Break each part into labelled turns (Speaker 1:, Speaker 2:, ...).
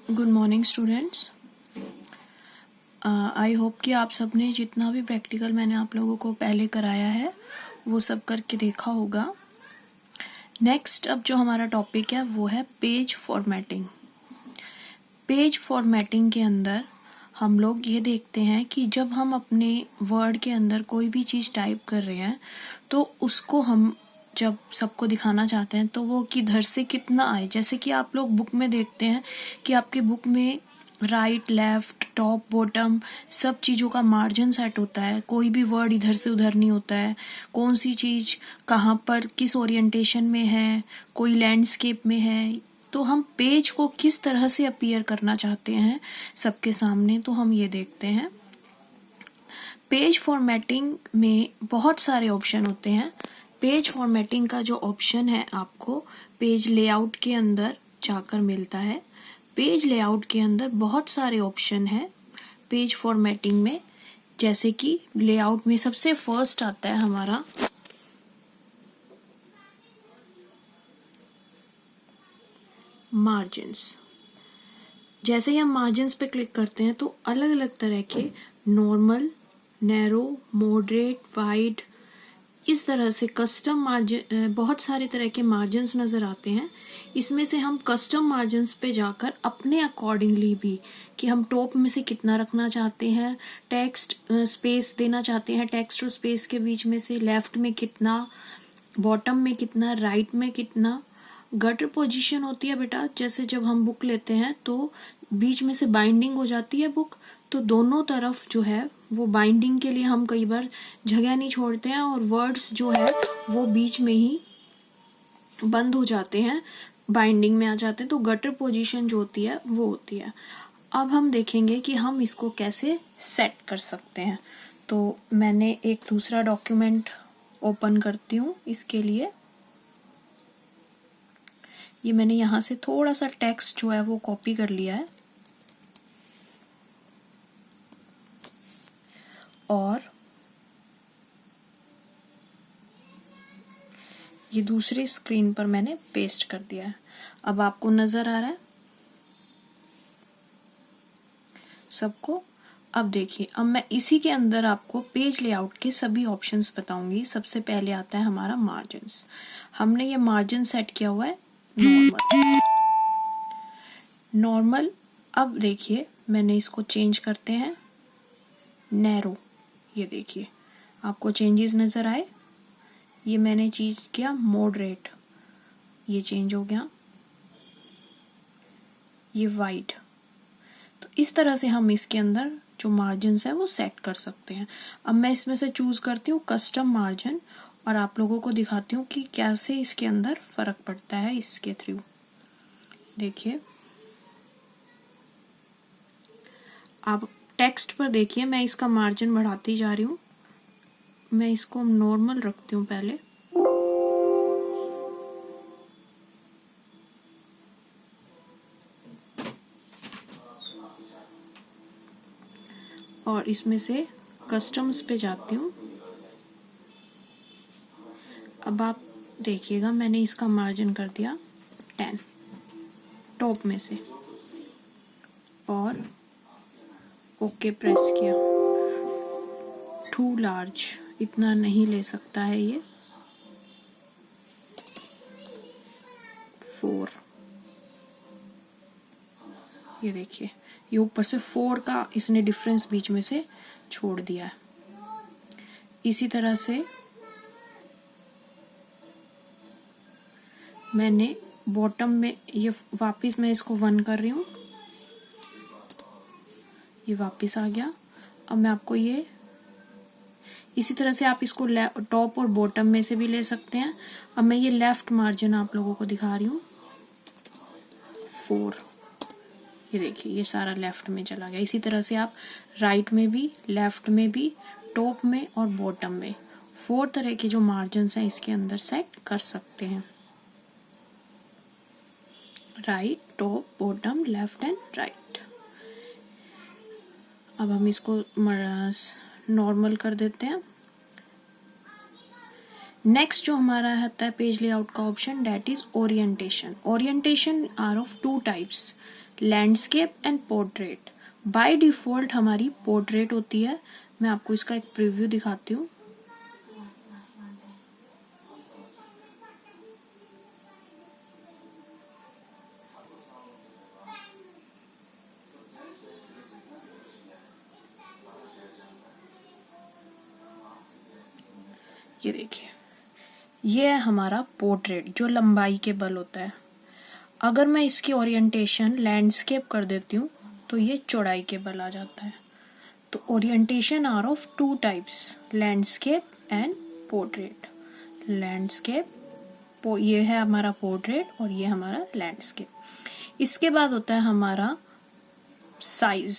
Speaker 1: Good morning students. I hope कि आप सबने जितना भी प्रैक्टिकल मैंने आप लोगों को पहले कराया है वो सब करके देखा होगा। नेक्स्ट अब जो हमारा टॉपिक है वो है पेज फॉर्मेटिंग। पेज फॉर्मेटिंग के अंदर हम लोग ये देखते हैं कि जब हम अपने वर्ड के अंदर कोई भी चीज़ टाइप कर रहे हैं तो उसको हम जब सबको दिखाना चाहते हैं तो वो किधर से कितना आए। जैसे कि आप लोग बुक में देखते हैं कि आपके बुक में राइट लेफ्ट टॉप बॉटम सब चीज़ों का मार्जिन सेट होता है। कोई भी वर्ड इधर से उधर नहीं होता है। कौन सी चीज़ कहाँ पर किस ओरिएंटेशन में है, कोई लैंडस्केप में है, तो हम पेज को किस तरह से अपीयर करना चाहते हैं सबके सामने, तो हम ये देखते हैं। पेज फॉर्मेटिंग में बहुत सारे ऑप्शन होते हैं। पेज फॉर्मेटिंग का जो ऑप्शन है आपको पेज लेआउट के अंदर जाकर मिलता है। पेज लेआउट के अंदर बहुत सारे ऑप्शन हैं पेज फॉर्मेटिंग में। जैसे कि लेआउट में सबसे फर्स्ट आता है हमारा मार्जिन्स। जैसे ही हम मार्जिन्स पे क्लिक करते हैं तो अलग अलग तरह के नॉर्मल, नैरो, मॉडरेट, वाइड, इस तरह से कस्टम मार्जिन, बहुत सारे तरह के मार्जिन्स नज़र आते हैं। इसमें से हम कस्टम मार्जिन्स पे जाकर अपने अकॉर्डिंगली भी कि हम टॉप में से कितना रखना चाहते हैं, टेक्स्ट स्पेस देना चाहते हैं, टेक्स्ट और स्पेस के बीच में से लेफ्ट में कितना, बॉटम में कितना, राइट में कितना। गटर पोजीशन होती है बेटा, जैसे जब हम बुक लेते हैं तो बीच में से बाइंडिंग हो जाती है बुक, तो दोनों तरफ जो है वो बाइंडिंग के लिए हम कई बार जगह नहीं छोड़ते हैं और वर्ड्स जो है वो बीच में ही बंद हो जाते हैं, बाइंडिंग में आ जाते हैं। तो गटर पोजीशन जो होती है वो होती है। अब हम देखेंगे कि हम इसको कैसे सेट कर सकते हैं। तो मैंने एक दूसरा डॉक्यूमेंट ओपन करती हूँ इसके लिए। ये मैंने यहाँ से थोड़ा सा टेक्स्ट जो है वो कॉपी कर लिया है और ये दूसरी स्क्रीन पर मैंने पेस्ट कर दिया है। अब आपको नजर आ रहा है सबको। अब देखिए, अब मैं इसी के अंदर आपको पेज लेआउट के सभी ऑप्शंस बताऊंगी। सबसे पहले आता है हमारा मार्जिन्स। हमने ये मार्जिन सेट किया हुआ है नॉर्मल। अब देखिए मैंने इसको चेंज करते हैं नैरो। ये देखिए आपको चेंजेस नजर आए। ये मैंने चेंज किया मॉडरेट, ये चेंज हो गया। ये वाइड। तो इस तरह से हम इसके अंदर जो मार्जिन्स है वो सेट कर सकते हैं। अब मैं इसमें से चूज करती हूँ कस्टम मार्जिन और आप लोगों को दिखाती हूँ कि कैसे इसके अंदर फर्क पड़ता है इसके थ्रू। देखिए आप टेक्स्ट पर देखिए, मैं इसका मार्जिन बढ़ाती जा रही हूँ। मैं इसको नॉर्मल रखती हूँ पहले। और इसमें से कस्टम्स पे जाती हूँ। अब आप देखिएगा मैंने इसका मार्जिन कर दिया 10 टॉप में से और ओके प्रेस किया। टू लार्ज, इतना नहीं ले सकता है ये। 4, ये देखिए ये ऊपर से 4 का इसने डिफरेंस बीच में से छोड़ दिया है। इसी तरह से मैंने बॉटम में ये वापस मैं इसको 1 कर रही हूँ, ये वापस आ गया। अब मैं आपको ये इसी तरह से आप इसको टॉप और बॉटम में से भी ले सकते हैं। अब मैं ये लेफ्ट मार्जिन आप लोगों को दिखा रही हूँ 4। ये देखिए ये सारा लेफ्ट में चला गया। इसी तरह से आप राइट में भी, लेफ्ट में भी, टॉप में और बॉटम में 4 तरह के जो मार्जिन्स हैं इसके अंदर सेट कर सकते हैं। Right, top, bottom, left and right. अब हम इसको नॉर्मल कर देते हैं। नेक्स्ट जो हमारा आता है पेज लेआउट का option, that is orientation. Orientation are of 2 types, landscape and portrait. By default हमारी पोर्ट्रेट होती है। मैं आपको इसका एक प्रीव्यू दिखाती हूँ। ये देखिए, ये है हमारा पोर्ट्रेट जो लंबाई के बल होता है। अगर मैं इसकी ओरिएंटेशन लैंडस्केप कर देती हूँ तो ये चौड़ाई के बल आ जाता है। तो orientation are of two types, landscape and portrait. Landscape, ये है हमारा पोर्ट्रेट और ये हमारा लैंडस्केप। इसके बाद होता है हमारा साइज।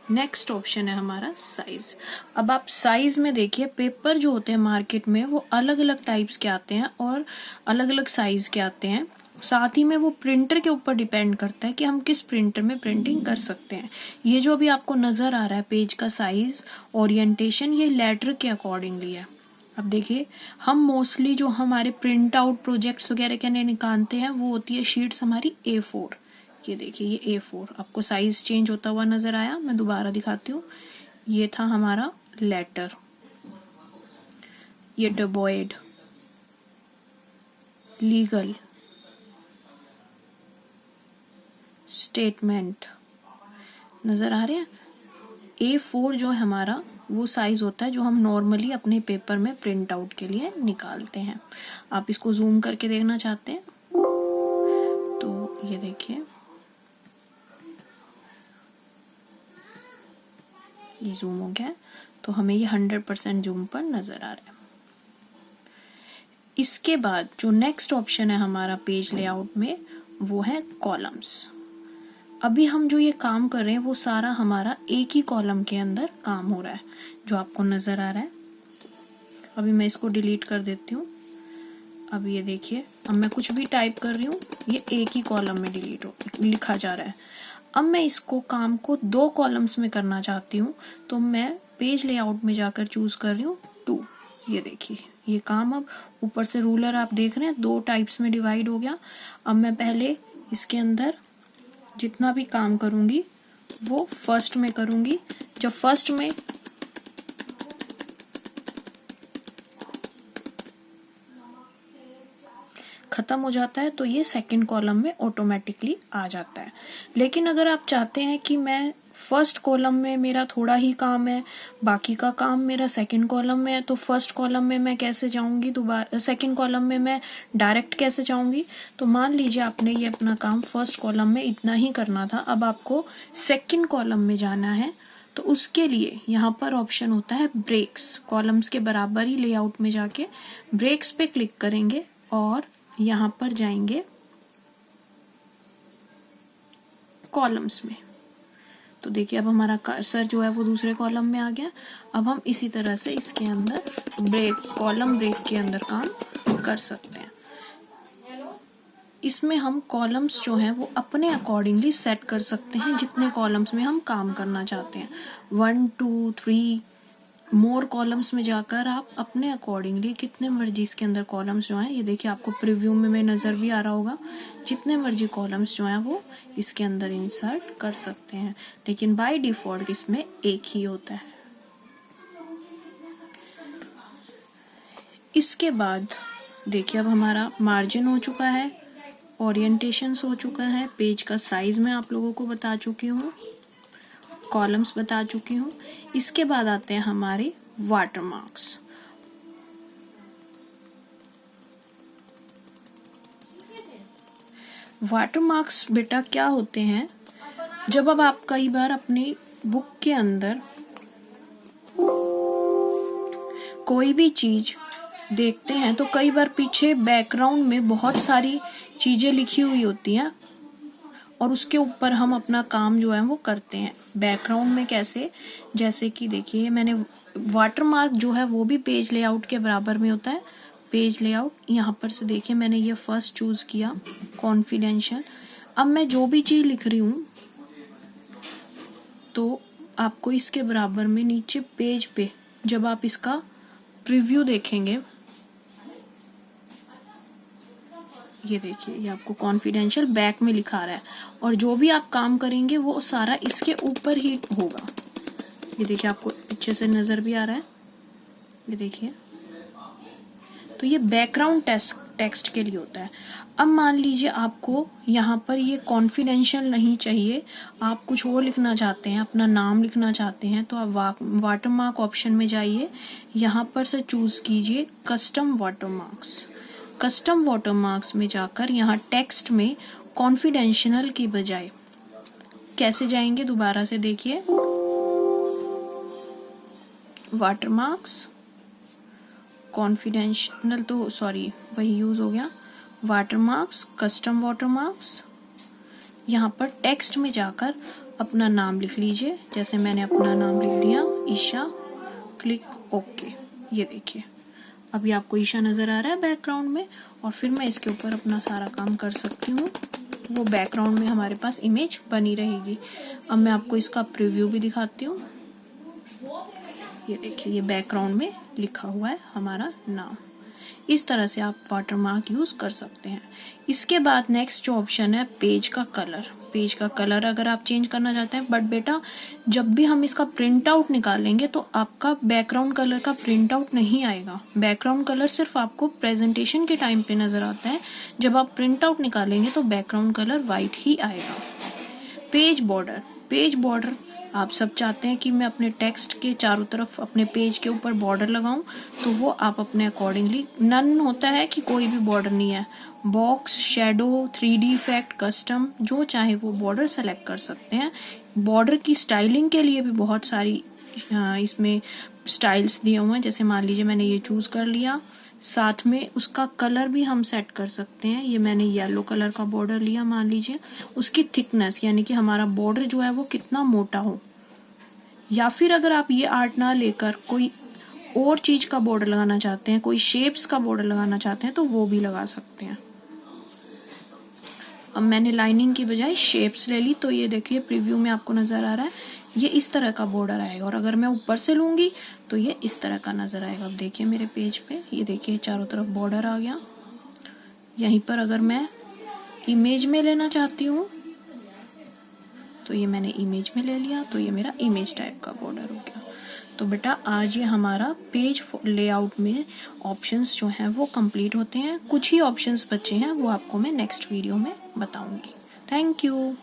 Speaker 1: नेक्स्ट ऑप्शन है हमारा साइज। अब आप साइज में देखिए, पेपर जो होते हैं मार्केट में वो अलग अलग टाइप्स के आते हैं और अलग अलग साइज के आते हैं। साथ ही में वो प्रिंटर के ऊपर डिपेंड करता है कि हम किस प्रिंटर में प्रिंटिंग कर सकते हैं। ये जो अभी आपको नजर आ रहा है पेज का साइज, ओरिएंटेशन, ये लेटर के अकॉर्डिंगली है। अब देखिए, हम मोस्टली जो हमारे प्रिंट आउट प्रोजेक्ट्स वगैरह के लिए निकालते हैं वो होती है शीट्स हमारी A4। ये देखिए, ये A4। आपको साइज चेंज होता हुआ नजर आया? मैं दोबारा दिखाती हूँ। ये था हमारा लेटर, ये डबॉइड, लीगल, स्टेटमेंट, नजर आ रहे हैं? A4 जो है हमारा वो साइज होता है जो हम नॉर्मली अपने पेपर में प्रिंट आउट के लिए निकालते हैं। आप इसको जूम करके देखना चाहते हैं तो ये देखिए, ये जूम हो गया तो हमें ये 100% जूम पर नजर आ रहा है। इसके बाद जो नेक्स्ट ऑप्शन है हमारा पेज लेआउट में वो है कॉलम्स। अभी हम जो ये काम कर रहे हैं वो सारा हमारा एक ही कॉलम के अंदर काम हो रहा है, जो आपको नजर आ रहा है। अभी मैं इसको डिलीट कर देती हूँ। अब ये देखिए, अब मैं कुछ भी टाइप कर रही हूँ ये एक ही कॉलम में लिखा जा रहा है। अब मैं इसको काम को 2 कॉलम्स में करना चाहती हूँ तो मैं पेज लेआउट में जाकर चूज कर रही हूँ 2। ये देखिए, ये काम अब ऊपर से रूलर आप देख रहे हैं 2 टाइप्स में डिवाइड हो गया। अब मैं पहले इसके अंदर जितना भी काम करूंगी वो फर्स्ट में करूंगी। जब फर्स्ट में खत्म हो जाता है तो ये सेकंड कॉलम में ऑटोमेटिकली आ जाता है। लेकिन अगर आप चाहते हैं कि मैं फर्स्ट कॉलम में मेरा थोड़ा ही काम है, बाकी का काम मेरा सेकंड कॉलम में है, तो फर्स्ट कॉलम में मैं कैसे जाऊंगी, दोबारा सेकंड कॉलम में मैं डायरेक्ट कैसे जाऊंगी? तो मान लीजिए आपने ये अपना काम फर्स्ट कॉलम में इतना ही करना था, अब आपको सेकंड कॉलम में जाना है तो उसके लिए यहाँ पर ऑप्शन होता है ब्रेक्स। कॉलम्स के बराबर ही लेआउट में जाके ब्रेक्स पे क्लिक करेंगे और यहाँ पर जाएंगे कॉलम्स में। तो देखिए, अब हमारा कर्सर जो है वो दूसरे कॉलम में आ गया। अब हम इसी तरह से इसके अंदर कॉलम ब्रेक के अंदर काम कर सकते हैं। इसमें हम कॉलम्स जो हैं वो अपने अकॉर्डिंगली सेट कर सकते हैं, जितने कॉलम्स में हम काम करना चाहते हैं। 1 2 3 मोर कॉलम्स में जाकर आप अपने अकॉर्डिंगली कितने मर्जी इसके अंदर कॉलम्स जो हैं, ये देखिए आपको प्रीव्यू में नजर भी आ रहा होगा, जितने मर्जी कॉलम्स जो हैं वो इसके अंदर इंसर्ट कर सकते हैं। लेकिन बाय डिफॉल्ट इसमें एक ही होता है। इसके बाद देखिए, अब हमारा मार्जिन हो चुका है, ओरिएंटेशन हो चुका है, पेज का साइज मैं आप लोगों को बता चुकी हूँ, कॉलम्स बता चुकी हूँ। इसके बाद आते हैं हमारे वाटरमार्क्स। वाटरमार्क्स बेटा क्या होते हैं? जब अब आप कई बार अपनी बुक के अंदर कोई भी चीज देखते हैं तो कई बार पीछे बैकग्राउंड में बहुत सारी चीजें लिखी हुई होती हैं और उसके ऊपर हम अपना काम जो है वो करते हैं। बैकग्राउंड में कैसे? जैसे कि देखिए, मैंने वाटरमार्क जो है वो भी पेज लेआउट के बराबर में होता है। पेज लेआउट, यहाँ पर से देखिए मैंने ये फर्स्ट चूज किया, कॉन्फिडेंशियल। अब मैं जो भी चीज लिख रही हूँ तो आपको इसके बराबर में नीचे पेज पे जब आप इसका प्रीव्यू देखेंगे ये देखिए, ये आपको कॉन्फिडेंशियल बैक में लिखा रहा है, और जो भी आप काम करेंगे वो सारा इसके ऊपर ही होगा। ये देखिए, आपको पीछे से नजर भी आ रहा है, ये देखिए। तो ये बैकग्राउंड टेक्स्ट के लिए होता है। अब मान लीजिए आपको यहाँ पर ये कॉन्फिडेंशियल नहीं चाहिए, आप कुछ और लिखना चाहते हैं, अपना नाम लिखना चाहते हैं, तो आप वाटरमार्क ऑप्शन में जाइए, यहाँ पर से चूज कीजिए कस्टम वाटरमार्क्स। कस्टम वाटरमार्क्स में जाकर यहाँ टेक्स्ट में कॉन्फिडेंशियल की बजाय कैसे जाएंगे, दोबारा से देखिए, वाटरमार्क्स, कॉन्फिडेंशियल तो सॉरी वही यूज हो गया, वाटरमार्क्स, कस्टम वाटरमार्क्स। यहाँ पर टेक्स्ट में जाकर अपना नाम लिख लीजिए, जैसे मैंने अपना नाम लिख दिया ईशा, क्लिक ओके। ये देखिए, अभी आपको ईशा नजर आ रहा है बैकग्राउंड में, और फिर मैं इसके ऊपर अपना सारा काम कर सकती हूँ, वो बैकग्राउंड में हमारे पास इमेज बनी रहेगी। अब मैं आपको इसका प्रीव्यू भी दिखाती हूँ। ये देखिए, ये बैकग्राउंड में लिखा हुआ है हमारा नाम। इस तरह से आप वाटरमार्क यूज कर सकते हैं। इसके बाद नेक्स्ट जो ऑप्शन है पेज का कलर। पेज का कलर अगर आप चेंज करना चाहते हैं, बट बेटा जब भी हम इसका प्रिंट आउट निकालेंगे तो आपका बैकग्राउंड कलर का प्रिंट आउट नहीं आएगा। बैकग्राउंड कलर सिर्फ आपको प्रेजेंटेशन के टाइम पे नजर आता है, जब आप प्रिंट आउट निकालेंगे तो बैकग्राउंड कलर वाइट ही आएगा। पेज बॉर्डर, पेज बॉर्डर आप सब चाहते हैं कि मैं अपने टेक्स्ट के चारों तरफ अपने पेज के ऊपर बॉर्डर लगाऊं, तो वो आप अपने अकॉर्डिंगली, नन होता है कि कोई भी बॉर्डर नहीं है, box, shadow, 3D effect, custom, जो चाहे वो बॉर्डर सेलेक्ट कर सकते हैं। बॉर्डर की स्टाइलिंग के लिए भी बहुत सारी इसमें स्टाइल्स दिए हुए हैं, जैसे मान लीजिए मैंने ये चूज कर लिया, साथ में उसका कलर भी हम सेट कर सकते हैं। ये मैंने येलो कलर का बॉर्डर लिया, मान लीजिए उसकी थिकनेस, यानी कि हमारा बॉर्डर जो है वो कितना मोटा हो, या फिर अगर आप ये आर्ट ना लेकर कोई और चीज का बॉर्डर लगाना चाहते हैं, कोई शेप्स का बॉर्डर लगाना चाहते हैं, तो वो भी लगा सकते हैं। अब मैंने लाइनिंग की बजाय शेप्स ले ली, तो ये देखिए प्रीव्यू में आपको नजर आ रहा है, ये इस तरह का बॉर्डर आएगा, और अगर मैं ऊपर से लूंगी तो ये इस तरह का नजर आएगा। अब देखिए मेरे पेज पे, ये देखिए चारों तरफ बॉर्डर आ गया। यहीं पर अगर मैं इमेज में लेना चाहती हूँ तो ये मैंने इमेज में ले लिया, तो ये मेरा इमेज टाइप का बॉर्डर हो गया। तो बेटा आज ये हमारा पेज लेआउट में ऑप्शंस जो हैं वो कंप्लीट होते हैं। कुछ ही ऑप्शंस बचे हैं, वो आपको मैं नेक्स्ट वीडियो में बताऊंगी। Thank you.